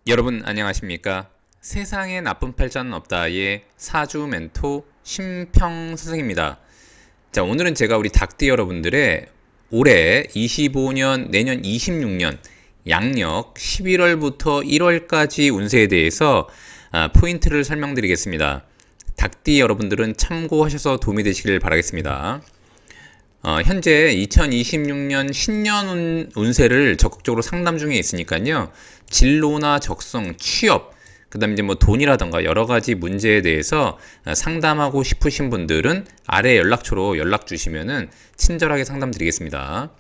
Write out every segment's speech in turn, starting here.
여러분 안녕하십니까? 세상에 나쁜 팔자는 없다의 사주 멘토 심평 선생입니다. 자, 오늘은 제가 우리 닭띠 여러분들의 올해 25년, 내년 26년 양력 11월부터 1월까지 운세에 대해서 포인트를 설명드리겠습니다. 닭띠 여러분들은 참고하셔서 도움이 되시길 바라겠습니다. 현재 2026년 신년 운세를 적극적으로 상담 중에 있으니까요. 진로나 적성, 취업, 그 다음에 이제 뭐 돈이라던가 여러 가지 문제에 대해서 상담하고 싶으신 분들은 아래 연락처로 연락 주시면은 친절하게 상담 드리겠습니다.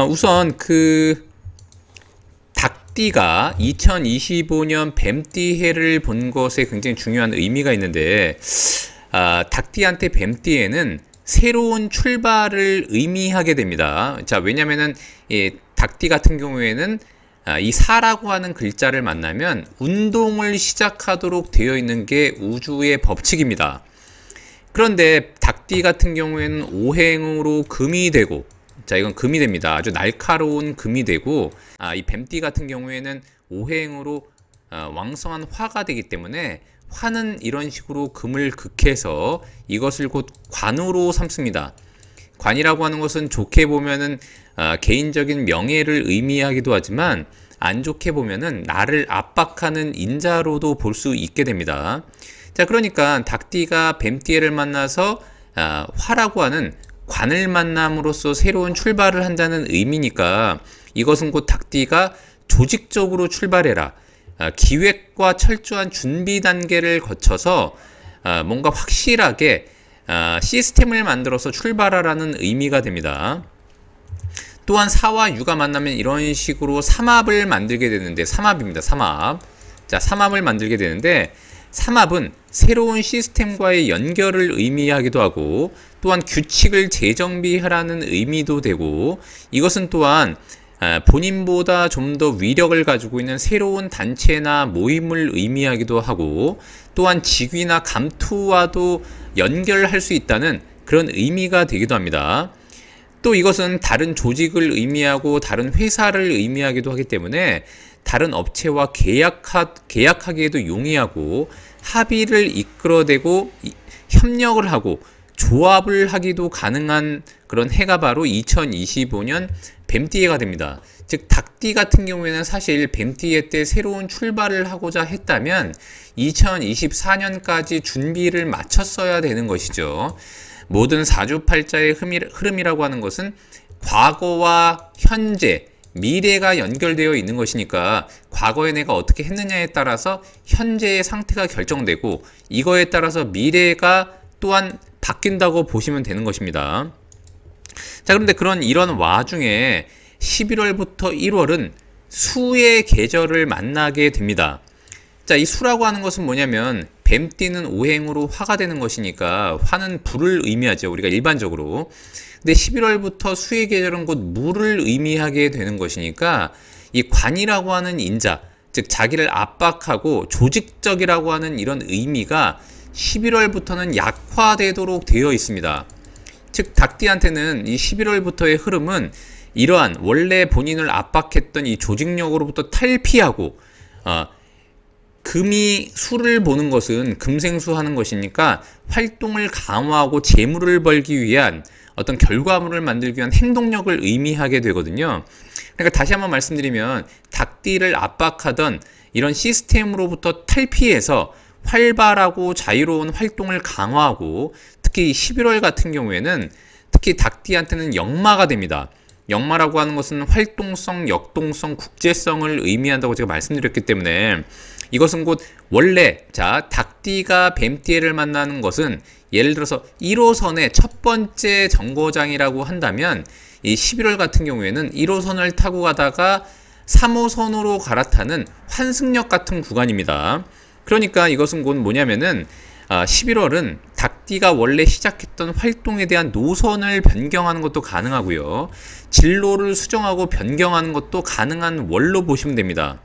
우선 닭띠가 2025년 뱀띠 해를 본 것에 굉장히 중요한 의미가 있는데, 닭띠한테 뱀띠에는 새로운 출발을 의미하게 됩니다. 자, 왜냐면은 이 닭띠 같은 경우에는 이 사라고 하는 글자를 만나면 운동을 시작하도록 되어 있는 게 우주의 법칙입니다. 그런데 닭띠 같은 경우에는 오행으로 금이 되고, 자, 이건 금이 됩니다. 아주 날카로운 금이 되고, 이 뱀띠 같은 경우에는 오행으로 왕성한 화가 되기 때문에 화는 이런 식으로 금을 극해서 이것을 곧 관으로 삼습니다. 관이라고 하는 것은 좋게 보면은 개인적인 명예를 의미하기도 하지만 안 좋게 보면은 나를 압박하는 인자로도 볼 수 있게 됩니다. 자, 그러니까 닭띠가 뱀띠를 만나서 화라고 하는 관을 만남으로써 새로운 출발을 한다는 의미니까 이것은 곧 닭띠가 조직적으로 출발해라, 기획과 철저한 준비 단계를 거쳐서 뭔가 확실하게 시스템을 만들어서 출발하라는 의미가 됩니다. 또한 사와 유가 만나면 이런 식으로 삼합을 만들게 되는데, 삼합입니다. 삼합. 자, 삼합을 만들게 되는데, 삼합은 새로운 시스템과의 연결을 의미하기도 하고, 또한 규칙을 재정비하라는 의미도 되고, 이것은 또한 본인보다 좀 더 위력을 가지고 있는 새로운 단체나 모임을 의미하기도 하고, 또한 직위나 감투와도 연결할 수 있다는 그런 의미가 되기도 합니다. 또 이것은 다른 조직을 의미하고 다른 회사를 의미하기도 하기 때문에 다른 업체와 계약하기에도 용이하고, 합의를 이끌어내고 협력을 하고 조합을 하기도 가능한 그런 해가 바로 2025년 뱀띠해가 됩니다. 즉 닭띠 같은 경우에는 사실 뱀띠해 때 새로운 출발을 하고자 했다면 2024년까지 준비를 마쳤어야 되는 것이죠. 모든 사주팔자의 흐름이라고 하는 것은 과거와 현재, 미래가 연결되어 있는 것이니까 과거에 내가 어떻게 했느냐에 따라서 현재의 상태가 결정되고, 이거에 따라서 미래가 또한 바뀐다고 보시면 되는 것입니다. 자, 그런데 이런 와중에 11월부터 1월은 수의 계절을 만나게 됩니다. 자, 이 수라고 하는 것은 뭐냐면 뱀띠는 오행으로 화가 되는 것이니까 화는 불을 의미하죠, 우리가 일반적으로. 근데 11월부터 수의 계절은 곧 물을 의미하게 되는 것이니까 이 관이라고 하는 인자, 즉 자기를 압박하고 조직적이라고 하는 이런 의미가 11월부터는 약화되도록 되어 있습니다. 즉 닭띠한테는 이 11월부터의 흐름은 이러한 원래 본인을 압박했던 이 조직력으로부터 탈피하고, 금이 수를 보는 것은 금생수하는 것이니까 활동을 강화하고 재물을 벌기 위한 어떤 결과물을 만들기 위한 행동력을 의미하게 되거든요. 그러니까 다시 한번 말씀드리면 닭띠를 압박하던 이런 시스템으로부터 탈피해서 활발하고 자유로운 활동을 강화하고, 특히 11월 같은 경우에는 특히 닭띠한테는 역마가 됩니다. 역마라고 하는 것은 활동성, 역동성, 국제성을 의미한다고 제가 말씀드렸기 때문에 이것은 곧 원래, 자, 닭띠가 뱀띠를 만나는 것은 예를 들어서 1호선의 첫 번째 정거장이라고 한다면 이 11월 같은 경우에는 1호선을 타고 가다가 3호선으로 갈아타는 환승역 같은 구간입니다. 그러니까 이것은 곧 뭐냐면은 11월은 닭띠가 원래 시작했던 활동에 대한 노선을 변경하는 것도 가능하고요, 진로를 수정하고 변경하는 것도 가능한 월로 보시면 됩니다.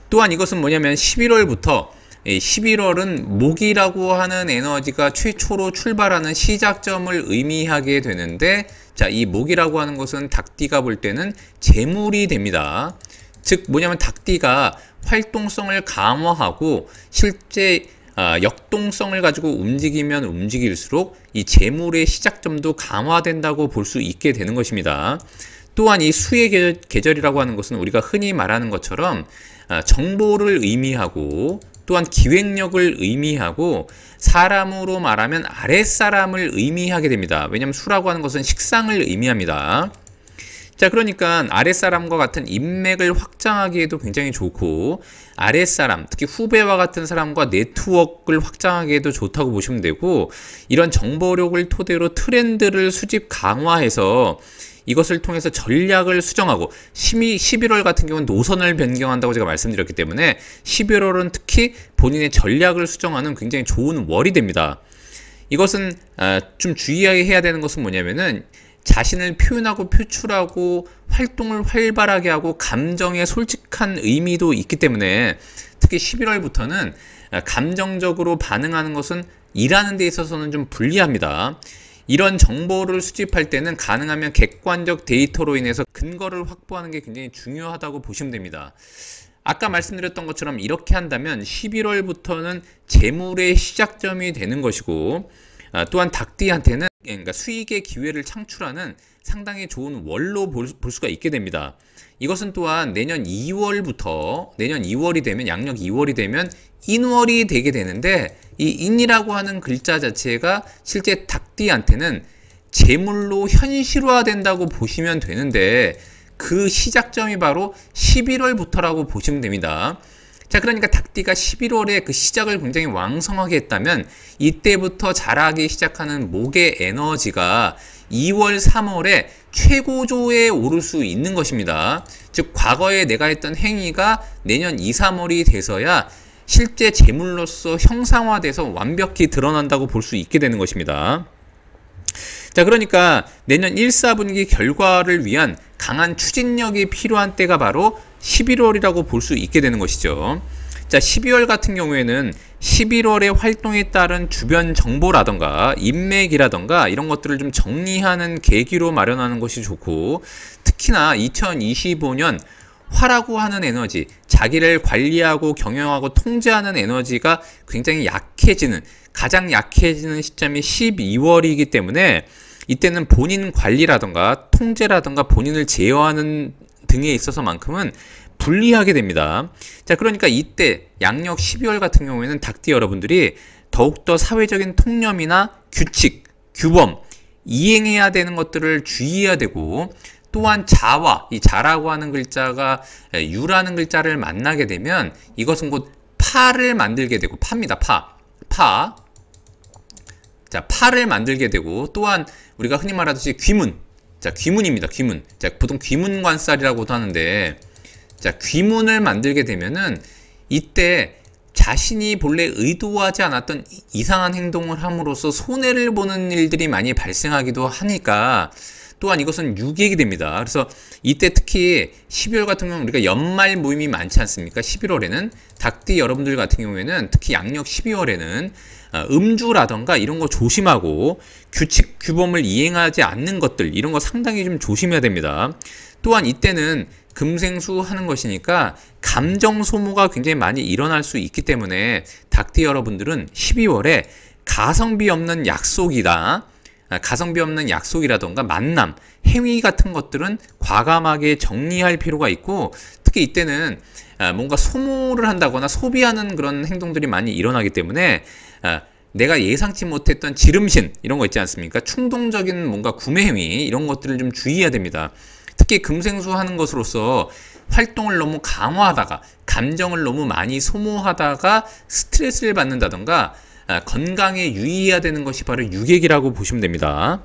또한 이것은 뭐냐면 11월부터 11월은 목이라고 하는 에너지가 최초로 출발하는 시작점을 의미하게 되는데, 자, 이 목이라고 하는 것은 닭띠가 볼 때는 재물이 됩니다. 즉 뭐냐면 닭띠가 활동성을 강화하고 실제 역동성을 가지고 움직이면 움직일수록 이 재물의 시작점도 강화된다고 볼 수 있게 되는 것입니다. 또한 이 수의 계절이라고 하는 것은 우리가 흔히 말하는 것처럼 정보를 의미하고 또한 기획력을 의미하고 사람으로 말하면 아랫사람을 의미하게 됩니다. 왜냐하면 수라고 하는 것은 식상을 의미합니다. 자, 그러니까 아랫사람과 같은 인맥을 확장하기에도 굉장히 좋고 아랫사람, 특히 후배와 같은 사람과 네트워크를 확장하기에도 좋다고 보시면 되고 이런 정보력을 토대로 트렌드를 수집 강화해서 이것을 통해서 전략을 수정하고 11월 같은 경우는 노선을 변경한다고 제가 말씀드렸기 때문에 11월은 특히 본인의 전략을 수정하는 굉장히 좋은 월이 됩니다. 이것은 좀 주의하게 해야 되는 것은 뭐냐면은 자신을 표현하고 표출하고 활동을 활발하게 하고 감정에 솔직한 의미도 있기 때문에 특히 11월부터는 감정적으로 반응하는 것은 일하는 데 있어서는 좀 불리합니다. 이런 정보를 수집할 때는 가능하면 객관적 데이터로 인해서 근거를 확보하는 게 굉장히 중요하다고 보시면 됩니다. 아까 말씀드렸던 것처럼 이렇게 한다면 11월부터는 재물의 시작점이 되는 것이고 또한 닭띠한테는 그러니까 수익의 기회를 창출하는 상당히 좋은 월로 볼 수가 있게 됩니다. 이것은 또한 내년 2월이 되면 양력 2월이 되면 인월이 되게 되는데 이 인이라고 하는 글자 자체가 실제 닭띠한테는 재물로 현실화된다고 보시면 되는데 그 시작점이 바로 11월부터라고 보시면 됩니다. 자, 그러니까 닭띠가 11월에 그 시작을 굉장히 왕성하게 했다면 이때부터 자라기 시작하는 목의 에너지가 2월, 3월에 최고조에 오를 수 있는 것입니다. 즉 과거에 내가 했던 행위가 내년 2, 3월이 돼서야 실제 재물로서 형상화돼서 완벽히 드러난다고 볼 수 있게 되는 것입니다. 자, 그러니까 내년 1, 4분기 결과를 위한 강한 추진력이 필요한 때가 바로 11월이라고 볼 수 있게 되는 것이죠. 자, 12월 같은 경우에는 11월의 활동에 따른 주변 정보라던가 인맥이라던가 이런 것들을 좀 정리하는 계기로 마련하는 것이 좋고 특히나 2025년 화라고 하는 에너지, 자기를 관리하고 경영하고 통제하는 에너지가 굉장히 가장 약해지는 시점이 12월이기 때문에 이때는 본인 관리라던가 통제라던가 본인을 제어하는 등에 있어서만큼은 불리하게 됩니다. 자, 그러니까 이때 양력 12월 같은 경우에는 닭띠 여러분들이 더욱더 사회적인 통념이나 규칙, 규범, 이행해야 되는 것들을 주의해야 되고 또한 이 자라고 하는 글자가 유라는 글자를 만나게 되면 이것은 곧 파를 만들게 되고 파입니다. 자, 파를 만들게 되고 또한 우리가 흔히 말하듯이 귀문. 자, 귀문입니다. 귀문. 자, 보통 귀문관살이라고도 하는데 자, 귀문을 만들게 되면은 이때 자신이 본래 의도하지 않았던 이상한 행동을 함으로써 손해를 보는 일들이 많이 발생하기도 하니까 또한 이것은 유객이 됩니다. 그래서 이때 특히 12월 같은 경우는 우리가 연말 모임이 많지 않습니까? 11월에는 닭띠 여러분들 같은 경우에는 특히 양력 12월에는 음주라던가 이런 거 조심하고 규칙 규범을 이행하지 않는 것들 이런 거 상당히 좀 조심해야 됩니다. 또한 이때는 금생수 하는 것이니까 감정 소모가 굉장히 많이 일어날 수 있기 때문에 닭띠 여러분들은 12월에 가성비 없는 약속이라던가 만남, 행위 같은 것들은 과감하게 정리할 필요가 있고 특히 이때는 뭔가 소모를 한다거나 소비하는 그런 행동들이 많이 일어나기 때문에 내가 예상치 못했던 지름신 이런 거 있지 않습니까? 충동적인 뭔가 구매 행위 이런 것들을 좀 주의해야 됩니다. 특히 금생수 하는 것으로서 활동을 너무 강화하다가 감정을 너무 많이 소모하다가 스트레스를 받는다던가 건강에 유의해야 되는 것이 바로 유객이라고 보시면 됩니다.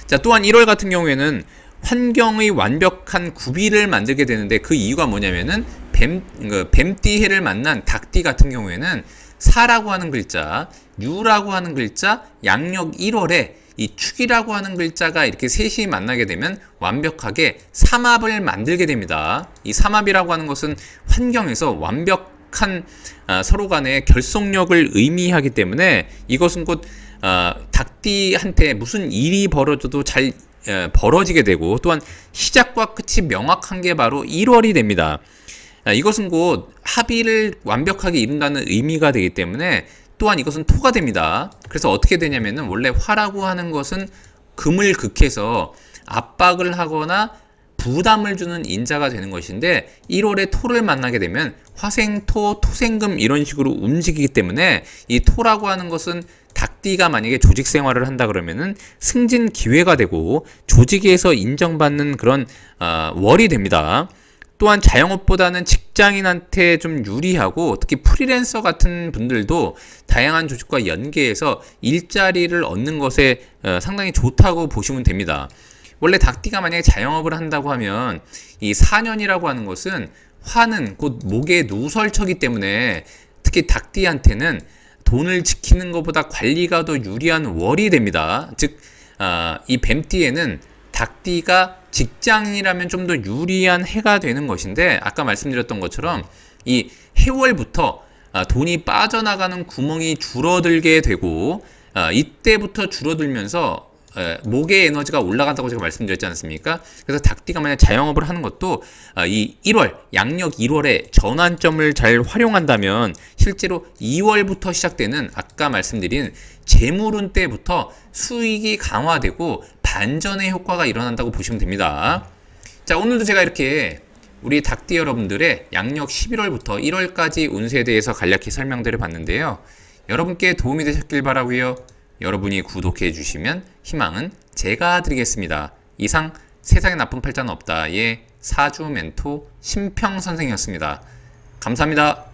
자, 또한 1월 같은 경우에는 환경의 완벽한 구비를 만들게 되는데 그 이유가 뭐냐면은 뱀띠해를 만난 닭띠 같은 경우에는 사라고 하는 글자, 유라고 하는 글자, 양력 1월에 이 축이라고 하는 글자가 이렇게 셋이 만나게 되면 완벽하게 삼합을 만들게 됩니다. 이 삼합이라고 하는 것은 환경에서 완벽한 서로 간의 결속력을 의미하기 때문에 이것은 곧 닭띠한테 무슨 일이 벌어져도 잘 벌어지게 되고, 또한 시작과 끝이 명확한 게 바로 1월이 됩니다. 이것은 곧 합의를 완벽하게 이룬다는 의미가 되기 때문에, 또한 이것은 토가 됩니다. 그래서 어떻게 되냐면은, 원래 화라고 하는 것은 금을 극해서 압박을 하거나 부담을 주는 인자가 되는 것인데, 1월에 토를 만나게 되면 화생토, 토생금 이런 식으로 움직이기 때문에, 이 토라고 하는 것은 닭띠가 만약에 조직 생활을 한다 그러면은 승진 기회가 되고 조직에서 인정받는 그런 월이 됩니다. 또한 자영업보다는 직장인한테 좀 유리하고, 특히 프리랜서 같은 분들도 다양한 조직과 연계해서 일자리를 얻는 것에 상당히 좋다고 보시면 됩니다. 원래 닭띠가 만약에 자영업을 한다고 하면 이 4년이라고 하는 것은 화는 곧 목의 누설처기 때문에, 특히 닭띠한테는 돈을 지키는 것보다 관리가 더 유리한 월이 됩니다. 즉, 이 뱀띠에는 닭띠가 직장인이라면 좀 더 유리한 해가 되는 것인데, 아까 말씀드렸던 것처럼 이 해월부터 돈이 빠져나가는 구멍이 줄어들게 되고, 이때부터 줄어들면서 목의 에너지가 올라간다고 제가 말씀드렸지 않습니까? 그래서 닭띠가 만약 자영업을 하는 것도 이 1월, 양력 1월에 전환점을 잘 활용한다면 실제로 2월부터 시작되는 아까 말씀드린 재물운 때부터 수익이 강화되고 반전의 효과가 일어난다고 보시면 됩니다. 자, 오늘도 제가 이렇게 우리 닭띠 여러분들의 양력 11월부터 1월까지 운세에 대해서 간략히 설명드려 봤는데요. 여러분께 도움이 되셨길 바라고요. 여러분이 구독해 주시면 희망은 제가 드리겠습니다. 이상 세상에 나쁜 팔자는 없다의 사주 멘토 심평 선생이었습니다. 감사합니다.